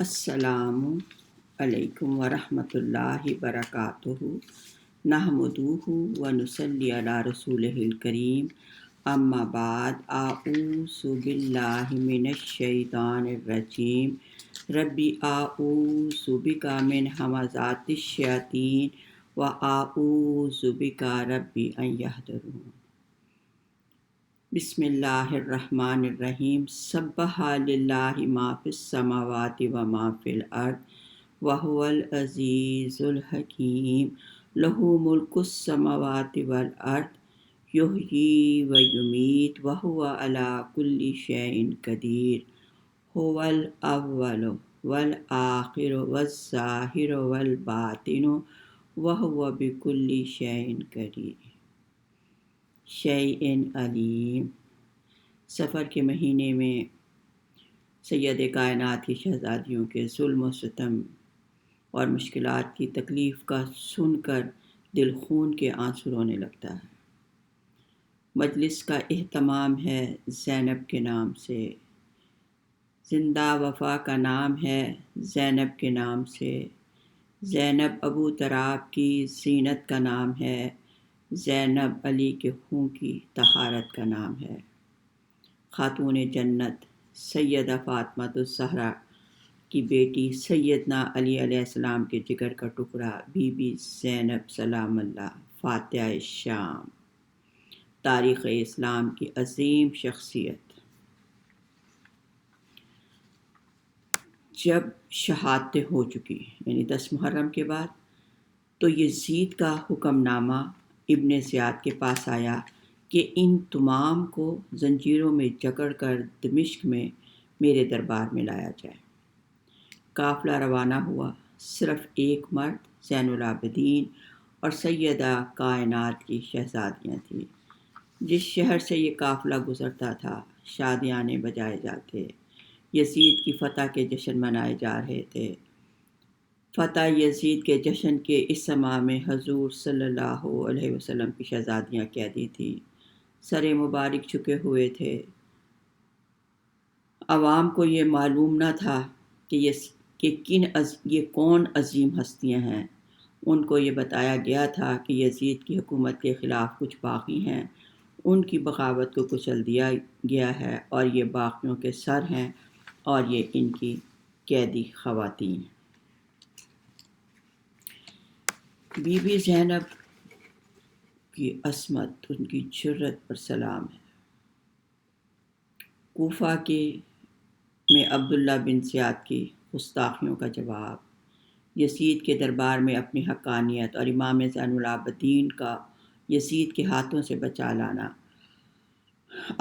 السلام علیکم ورحمۃ اللہ وبرکاتہ نحمدہ ونصلی علی رسولہ الکریم اما بعد اعوذ باللہ من الشیطان الرجیم ربی اعوذ بک من ہمزات الشیاطین واعوذ بک ربی ان یحضرون۔ بسم اللہ الرحمن الرحیم سبح للہ ما فی السماوات و ما فی الارض وہو العزیز الحکیم لہ ملک السماوات والارض یحیی و یمیت وہو علی کل شیء قدیر هو الاول والآخر والظاہر والباطن وہو بکل شیء قدیر شیء علیم۔ سفر کے مہینے میں سید کائنات کی شہزادیوں کے ظلم و ستم اور مشکلات کی تکلیف کا سن کر دل خون کے آنسو رونے لگتا ہے۔ مجلس کا اہتمام ہے زینب کے نام سے، زندہ وفا کا نام ہے زینب کے نام سے، زینب ابو تراب کی زینت کا نام ہے، زینب علی کے خون کی طہارت کا نام ہے۔ خاتون جنت سیدہ فاطمہ الزہرا کی بیٹی سیدنا علی علیہ السلام کے جگر کا ٹکڑا بی بی زینب سلام اللہ فاتحہ شام، تاریخ اسلام کی عظیم شخصیت۔ جب شہادتیں ہو چکی یعنی 10 محرم کے بعد، تو یزید کا حکم نامہ ابن زیاد کے پاس آیا کہ ان تمام کو زنجیروں میں جکڑ کر دمشق میں میرے دربار میں لایا جائے۔ قافلہ روانہ ہوا۔ صرف ایک مرد زین العابدین اور سیدہ کائنات کی شہزادیاں تھیں۔ جس شہر سے یہ قافلہ گزرتا تھا شادیانے بجائے جاتے، یزید کی فتح کے جشن منائے جا رہے تھے۔ فتح یزید کے جشن کے اس سماع میں حضور صلی اللہ علیہ وسلم کی شہزادیاں قیدی تھیں، سر مبارک جھکے ہوئے تھے۔ عوام کو یہ معلوم نہ تھا کہ یہ کون عظیم ہستیاں ہیں۔ ان کو یہ بتایا گیا تھا کہ یزید کی حکومت کے خلاف کچھ باغی ہیں، ان کی بغاوت کو کچل دیا گیا ہے اور یہ باغیوں کے سر ہیں اور یہ ان کی قیدی خواتین۔ بی بی زینب کی عصمت، ان کی جرت پر سلام ہے۔ کوفہ میں عبداللہ بن زیاد کی گستاخیوں کا جواب، یزید کے دربار میں اپنی حقانیت اور امام زین العابدین کا یزید کے ہاتھوں سے بچا لانا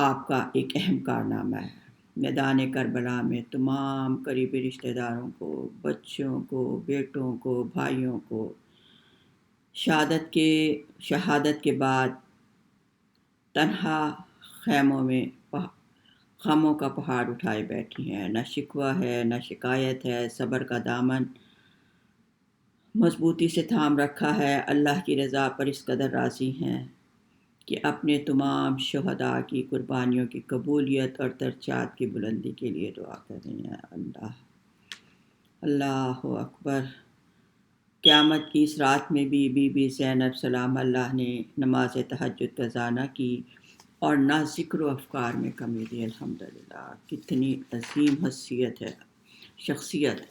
آپ کا ایک اہم کارنامہ ہے۔ میدان کربلا میں تمام قریبی رشتہ داروں کو، بچوں کو، بیٹوں کو، بھائیوں کو شہادت کے بعد تنہا خیموں میں غموں کا پہاڑ اٹھائے بیٹھی ہیں۔ نہ شکوہ ہے، نہ شکایت ہے، صبر کا دامن مضبوطی سے تھام رکھا ہے۔ اللہ کی رضا پر اس قدر راضی ہیں کہ اپنے تمام شہداء کی قربانیوں کی قبولیت اور درجات کی بلندی کے لیے دعا کر رہی ہیں۔ اللہ اکبر۔ قیامت کی اس رات میں بھی بی بی زینب سلام اللہ نے نماز تہجد قضا نہ کی اور نہ ذکر و افکار میں کمی دی۔ الحمدللہ، کتنی عظیم حیثیت ہے، شخصیت۔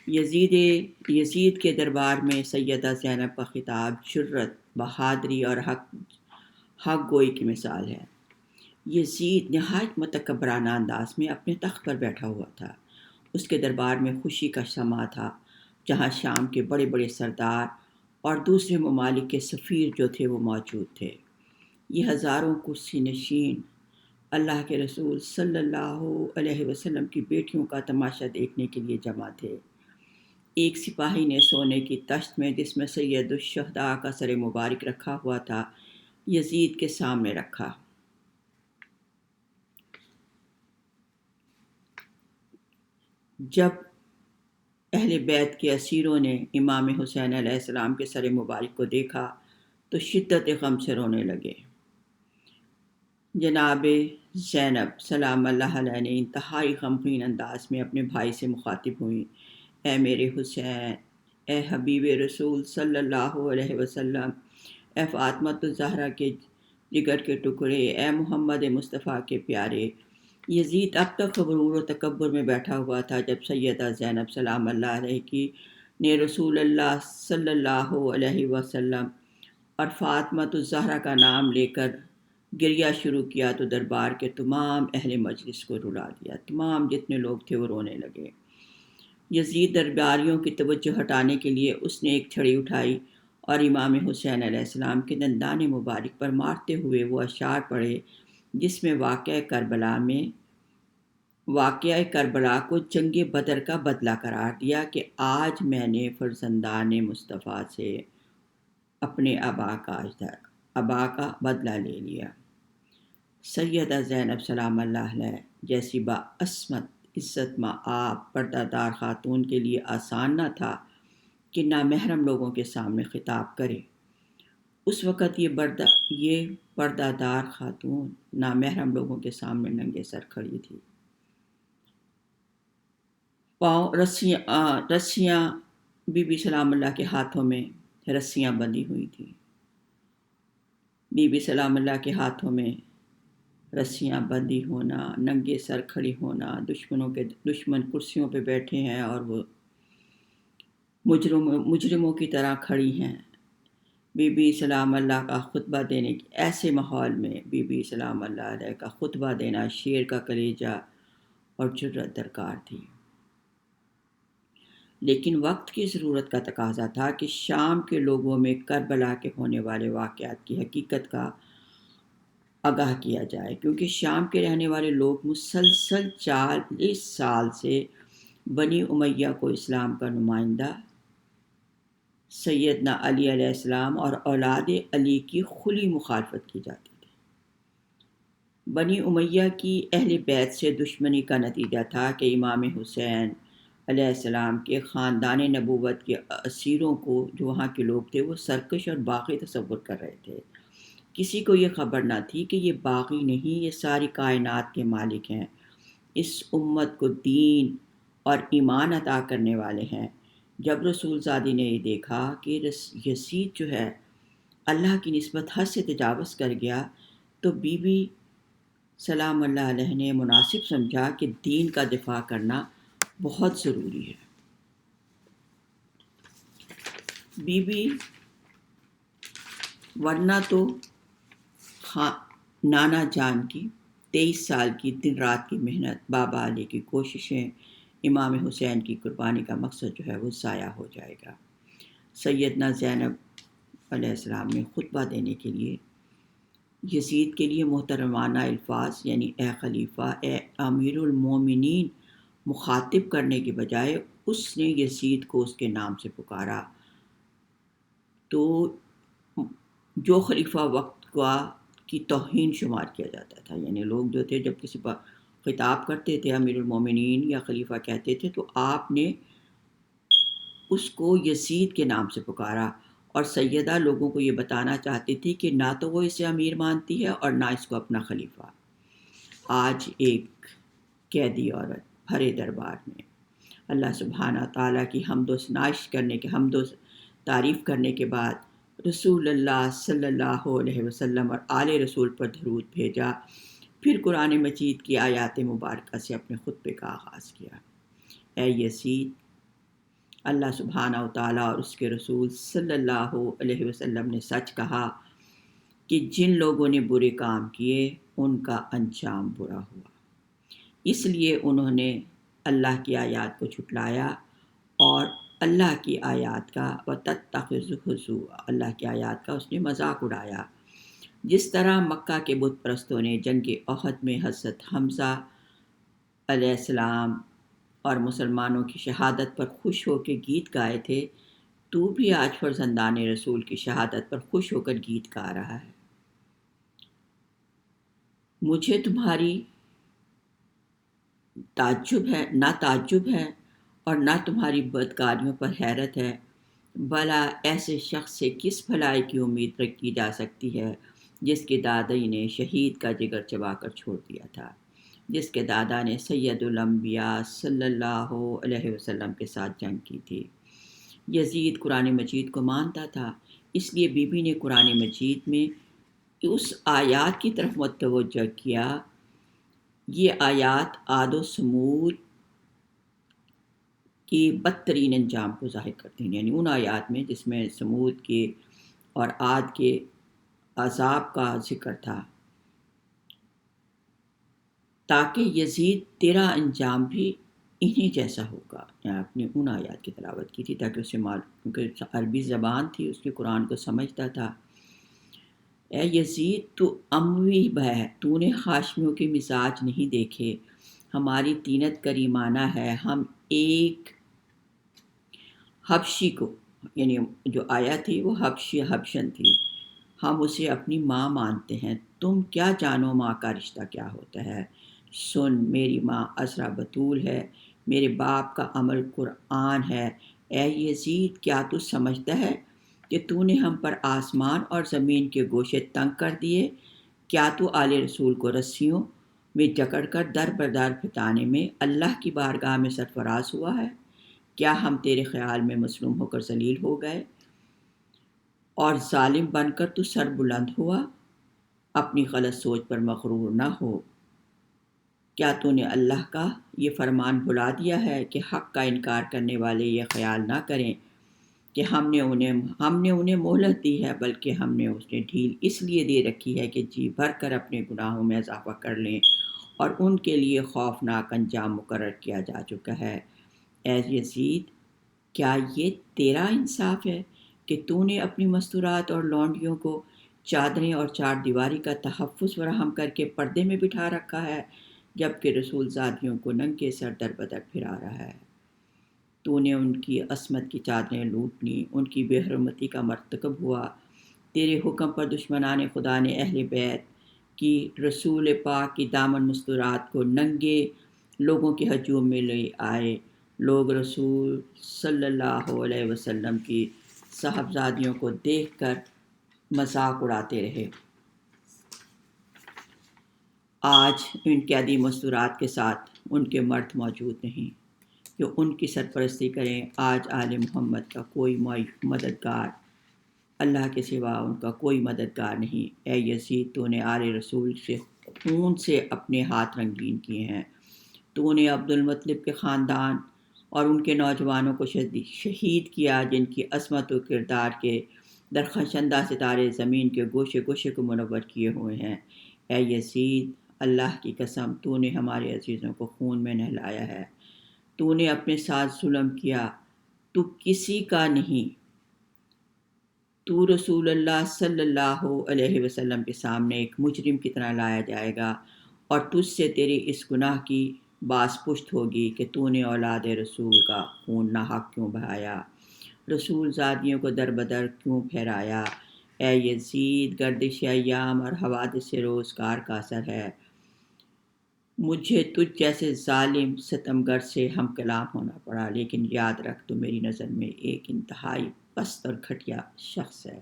یزید کے دربار میں سیدہ زینب کا خطاب جرت، بہادری اور حق گوئی کی مثال ہے۔ یزید نہایت متکبرانہ انداز میں اپنے تخت پر بیٹھا ہوا تھا۔ اس کے دربار میں خوشی کا سماں تھا، جہاں شام کے بڑے بڑے سردار اور دوسرے ممالک کے سفیر جو تھے وہ موجود تھے۔ یہ ہزاروں کرسی نشین اللہ کے رسول صلی اللہ علیہ وسلم کی بیٹیوں کا تماشا دیکھنے کے لیے جمع تھے۔ ایک سپاہی نے سونے کی تشت میں جس میں سید الشہداء کا سر مبارک رکھا ہوا تھا یزید کے سامنے رکھا۔ جب اہل بیت کے اسیروں نے امام حسین علیہ السلام کے سر مبارک کو دیکھا تو شدت غم سے رونے لگے۔ جناب زینب سلام اللہ علیہ نے انتہائی غمگین انداز میں اپنے بھائی سے مخاطب ہوئیں، اے میرے حسین، اے حبیب رسول صلی اللہ علیہ وسلم، اے فاطمۃ الزہرا کے جگر کے ٹکڑے، اے محمد مصطفیٰ کے پیارے۔ یزید اب تک غرور و تکبر میں بیٹھا ہوا تھا جب سیدہ زینب سلام اللہ علیہ کی نے رسول اللہ صلی اللہ علیہ وسلم اور فاطمۃ الزہرا کا نام لے کر گریہ شروع کیا تو دربار کے تمام اہل مجلس کو رلا دیا۔ تمام جتنے لوگ تھے وہ رونے لگے۔ یزید درباریوں کی توجہ ہٹانے کے لیے اس نے ایک چھڑی اٹھائی اور امام حسین علیہ السلام کے دندان مبارک پر مارتے ہوئے وہ اشعار پڑھے جس میں واقعہ کربلا کو جنگ بدر کا بدلہ قرار دیا کہ آج میں نے فرزندان مصطفیٰ سے اپنے آبا کا بدلہ لے لیا۔ سیدہ زینب سلام اللہ علیہ جیسی باعصمت عزت مآب پردہ دار خاتون کے لیے آسان نہ تھا کہ نامحرم لوگوں کے سامنے خطاب کرے۔ اس وقت یہ پردہ دار خاتون نامحرم لوگوں کے سامنے ننگے سر کھڑی تھی۔ پاؤں رسیاں بی بی سلام اللہ کے ہاتھوں میں رسیاں بندھی ہوئی تھیں۔ بی بی سلام اللہ کے ہاتھوں میں رسیاں بندھی ہونا، ننگے سر کھڑی ہونا، دشمن کرسیوں پہ بیٹھے ہیں اور وہ مجرموں کی طرح کھڑی ہیں۔ بی بی سلام اللہ کا خطبہ دینے کی ایسے ماحول میں بی بی سلام اللہ علیہ کا خطبہ دینا شیر کا کلیجہ اور جرأت درکار تھی۔ لیکن وقت کی ضرورت کا تقاضا تھا کہ شام کے لوگوں میں کربلا کے ہونے والے واقعات کی حقیقت کا آگاہ کیا جائے، کیونکہ شام کے رہنے والے لوگ مسلسل 40 سال سے بنی امیہ کو اسلام کا نمائندہ سیدنا علی علیہ السلام اور اولاد علی کی کھلی مخالفت کی جاتی تھی۔ بنی امیہ کی اہل بیت سے دشمنی کا نتیجہ تھا کہ امام حسین علیہ السلام کے خاندان نبوت کے اسیروں کو جو وہاں کے لوگ تھے وہ سرکش اور باغی تصور کر رہے تھے۔ کسی کو یہ خبر نہ تھی کہ یہ باغی نہیں، یہ ساری کائنات کے مالک ہیں، اس امت کو دین اور ایمان عطا کرنے والے ہیں۔ جب رسول زادی نے یہ دیکھا کہ یزید جو ہے اللہ کی نسبت حد سے تجاوز کر گیا تو بی بی سلام اللہ علیہ نے مناسب سمجھا کہ دین کا دفاع کرنا بہت ضروری ہے۔ بی بی ورنہ تو نانا جان کی 23 سال کی دن رات کی محنت، بابا علی کی کوششیں، امام حسین کی قربانی کا مقصد جو ہے وہ ضائع ہو جائے گا۔ سیدنا زینب علیہ السلام نے خطبہ دینے کے لیے یزید کے لیے محترمانہ الفاظ یعنی اے خلیفہ، اے امیر المومنین مخاطب کرنے کے بجائے اس نے یزید کو اس کے نام سے پکارا۔ تو جو خلیفہ وقت کی توہین شمار کیا جاتا تھا، یعنی لوگ جو تھے جب کسی پر خطاب کرتے تھے امیر المومنین یا خلیفہ کہتے تھے تو آپ نے اس کو یزید کے نام سے پکارا، اور سیدہ لوگوں کو یہ بتانا چاہتی تھی کہ نہ تو وہ اسے امیر مانتی ہے اور نہ اس کو اپنا خلیفہ۔ آج ایک قیدی عورت بھرے دربار میں اللہ سبحانہ تعالیٰ کی حمد و تعریف کرنے کے بعد رسول اللہ صلی اللہ علیہ وسلم اور آل رسول پر درود بھیجا، پھر قرآن مجید کی آیات مبارکہ سے اپنے خطبے کا آغاز کیا۔ اے یزید، اللہ سبحانہ و تعالیٰ اور اس کے رسول صلی اللہ علیہ وسلم نے سچ کہا کہ جن لوگوں نے برے کام کیے ان کا انجام برا ہوا، اس لیے انہوں نے اللہ کی آیات کو جھٹلایا اور اللہ کی آیات کا اللہ کی آیات کا اس نے مذاق اڑایا۔ جس طرح مکہ کے بت پرستوں نے جنگ احد میں حضرت حمزہ علیہ السلام اور مسلمانوں کی شہادت پر خوش ہو کے گیت گائے تھے، تو بھی آج فرزندان رسول کی شہادت پر خوش ہو کر گیت گا رہا ہے۔ مجھے تمہاری نہ تعجب ہے اور نہ تمہاری بدکاریوں پر حیرت ہے، بھلا ایسے شخص سے کس بھلائی کی امید رکھی جا سکتی ہے جس کے دادی نے شہید کا جگر چبا کر چھوڑ دیا تھا، جس کے دادا نے سید الانبیاء صلی اللہ علیہ وسلم کے ساتھ جنگ کی تھی۔ یزید قرآن مجید کو مانتا تھا، اس لیے بی بی نے قرآن مجید میں اس آیات کی طرف متوجہ کیا۔ یہ آیات عاد و سمود کی بدترین انجام کو ظاہر کرتے ہیں، یعنی ان آیات میں جس میں سمود کے اور عاد کے عذاب کا ذکر تھا، تاکہ یزید تیرا انجام بھی انہی جیسا ہوگا۔ یعنی آپ نے ان آیات کی تلاوت کی تھی تاکہ اسے کیونکہ عربی زبان تھی، اس کے قرآن کو سمجھتا تھا۔ اے یزید، تو اموی ہے، تو نے ہاشمیوں کے مزاج نہیں دیکھے، ہماری طینت کریمانہ ہے، ہم ایک حبشی کو، یعنی جو آیا تھی وہ حبشن تھی، ہم اسے اپنی ماں مانتے ہیں، تم کیا جانو ماں کا رشتہ کیا ہوتا ہے؟ سن، میری ماں عذرا بتول ہے، میرے باپ کا عمل قرآن ہے۔ اے یزید، کیا تو سمجھتا ہے کہ تو نے ہم پر آسمان اور زمین کے گوشے تنگ کر دیے؟ کیا تو آل رسول کو رسیوں میں جکڑ کر در بدر پھٹانے میں اللہ کی بارگاہ میں سرفراز ہوا ہے؟ کیا ہم تیرے خیال میں مظلوم ہو کر ذلیل ہو گئے اور ظالم بن کر تو سر بلند ہوا؟ اپنی غلط سوچ پر مغرور نہ ہو۔ کیا تو نے اللہ کا یہ فرمان بھلا دیا ہے کہ حق کا انکار کرنے والے یہ خیال نہ کریں کہ ہم نے انہیں مہلت دی ہے، بلکہ ہم نے اسے ڈھیل اس لیے دے رکھی ہے کہ جی بھر کر اپنے گناہوں میں اضافہ کر لیں، اور ان کے لیے خوفناک انجام مقرر کیا جا چکا ہے۔ اے یزید، کیا یہ تیرا انصاف ہے کہ تو نے اپنی مستورات اور لونڈیوں کو چادریں اور چار دیواری کا تحفظ فراہم کر کے پردے میں بٹھا رکھا ہے، جبکہ رسول زادیوں کو ننگے سر در بدر پھرا رہا ہے؟ تو نے ان کی عصمت کی چادریں لوٹ لیں، ان کی بے حرمتی کا مرتکب ہوا۔ تیرے حکم پر دشمنان خدا نے اہل بیت کی رسول پاک کی دامن مستورات کو ننگے لوگوں کے ہجوم میں لے آئے۔ لوگ رسول صلی اللہ علیہ وسلم کی صاحبزادیوں کو دیکھ کر مذاق اڑاتے رہے۔ آج ان قیدی مستورات کے ساتھ ان کے مرد موجود نہیں جو ان کی سرپرستی کریں۔ آج آل محمد کا کوئی مددگار اللہ کے سوا ان کا کوئی مددگار نہیں۔ اے یزید، تو نے آل رسول سے خون سے اپنے ہاتھ رنگین کیے ہیں، تو نے عبد المطلب کے خاندان اور ان کے نوجوانوں کو شہید کیا، جن کی عظمت و کردار کے درخشندہ ستارے زمین کے گوشے گوشے کو منور کیے ہوئے ہیں۔ اے یزید، اللہ کی قسم، تو نے ہمارے عزیزوں کو خون میں نہلایا ہے، تو نے اپنے ساتھ ظلم کیا، تو کسی کا نہیں، تو رسول اللہ صلی اللہ علیہ وسلم کے سامنے ایک مجرم کی طرح لایا جائے گا، اور تجھ سے تیرے اس گناہ کی باز پشت ہوگی کہ تو نے اولاد رسول کا خون ناحق کیوں بہایا، رسول زادیوں کو در بدر کیوں پھیرایا۔ اے یزید، گردش ایام اور حوادث روزگار کا اثر ہے، مجھے تجھ جیسے ظالم ستمگر سے ہم کلام ہونا پڑا، لیکن یاد رکھ تو میری نظر میں ایک انتہائی پست اور گھٹیا شخص ہے۔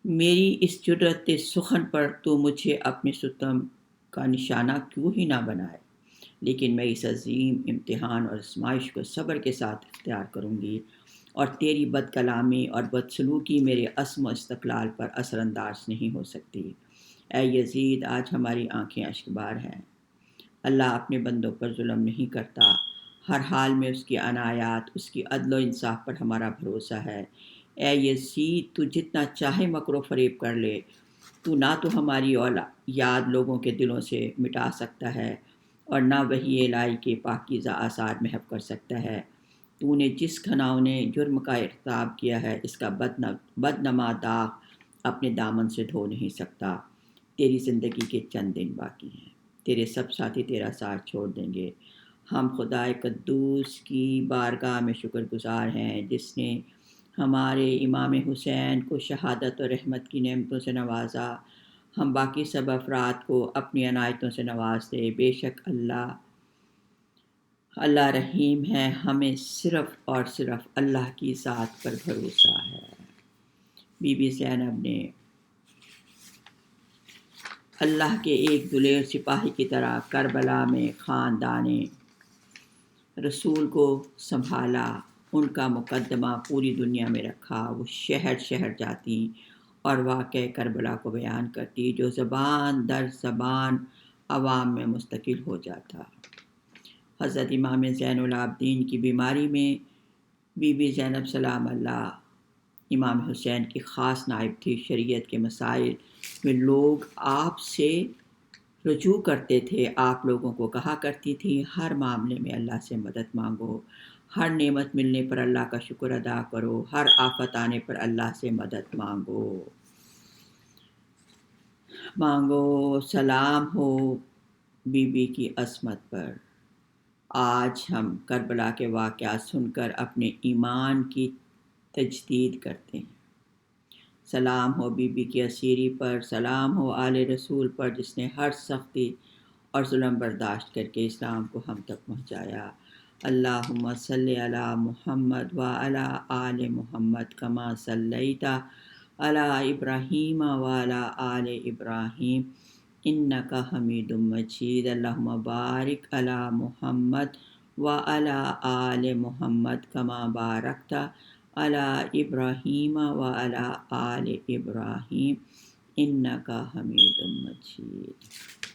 میری اس جرأت سخن پر تو مجھے اپنے ستم کا نشانہ کیوں ہی نہ بنائے، لیکن میں اس عظیم امتحان اور آزمائش کو صبر کے ساتھ اختیار کروں گی، اور تیری بد کلامی اور بدسلوکی میرے عزم و استقلال پر اثر انداز نہیں ہو سکتی۔ اے یزید، آج ہماری آنکھیں اشکبار ہیں۔ اللہ اپنے بندوں پر ظلم نہیں کرتا، ہر حال میں اس کی عنایات، اس کی عدل و انصاف پر ہمارا بھروسہ ہے۔ اے یزید، تو جتنا چاہے مکر و فریب کر لے، تو نہ تو ہماری یاد لوگوں کے دلوں سے مٹا سکتا ہے، اور نہ وحی الہی کے پاکیزہ آثار محو کر سکتا ہے۔ تو نے جس گھناؤنے جرم کا ارتکاب کیا ہے، اس کا بدنما داغ اپنے دامن سے دھو نہیں سکتا۔ تیری زندگی کے چند دن باقی ہیں، تیرے سب ساتھی تیرا ساتھ چھوڑ دیں گے۔ ہم خدائے قدوس کی بارگاہ میں شکر گزار ہیں، جس نے ہمارے امام حسین کو شہادت اور رحمت کی نعمتوں سے نوازا۔ ہم باقی سب افراد کو اپنی عنایتوں سے نواز دے۔ بے شک اللہ رحیم ہے، ہمیں صرف اور صرف اللہ کی ذات پر بھروسہ ہے۔ بی بی زینب نے اللہ کے ایک دلیر سپاہی کی طرح کربلا میں خاندان رسول کو سنبھالا، ان کا مقدمہ پوری دنیا میں رکھا۔ وہ شہر شہر جاتی اور واقعہ کربلا کو بیان کرتی، جو زبان در زبان عوام میں مستقل ہو جاتا۔ حضرت امام زین العابدین کی بیماری میں بی بی زینب سلام اللہ امام حسین کی خاص نائب تھی۔ شریعت کے مسائل میں لوگ آپ سے رجوع کرتے تھے، آپ لوگوں کو کہا کرتی تھی ہر معاملے میں اللہ سے مدد مانگو، ہر نعمت ملنے پر اللہ کا شکر ادا کرو، ہر آفت آنے پر اللہ سے مدد مانگو۔ سلام ہو بی بی کی عصمت پر۔ آج ہم کربلا کے واقعات سن کر اپنے ایمان کی تجدید کرتے ہیں۔ سلام ہو بی بی کی اسیری پر، سلام ہو آل رسول پر جس نے ہر سختی اور ظلم برداشت کر کے اسلام کو ہم تک پہنچایا۔ اللہم صلی علی محمد وعلی آل محمد کما صلیت علی ابراہیم وعلی آل ابراہیم انک حمید مجید۔ اللہم بارک علی محمد وعلی آل محمد کما بارکت علی ابراہیم وعلی آل ابراہیم انک حمید مجید۔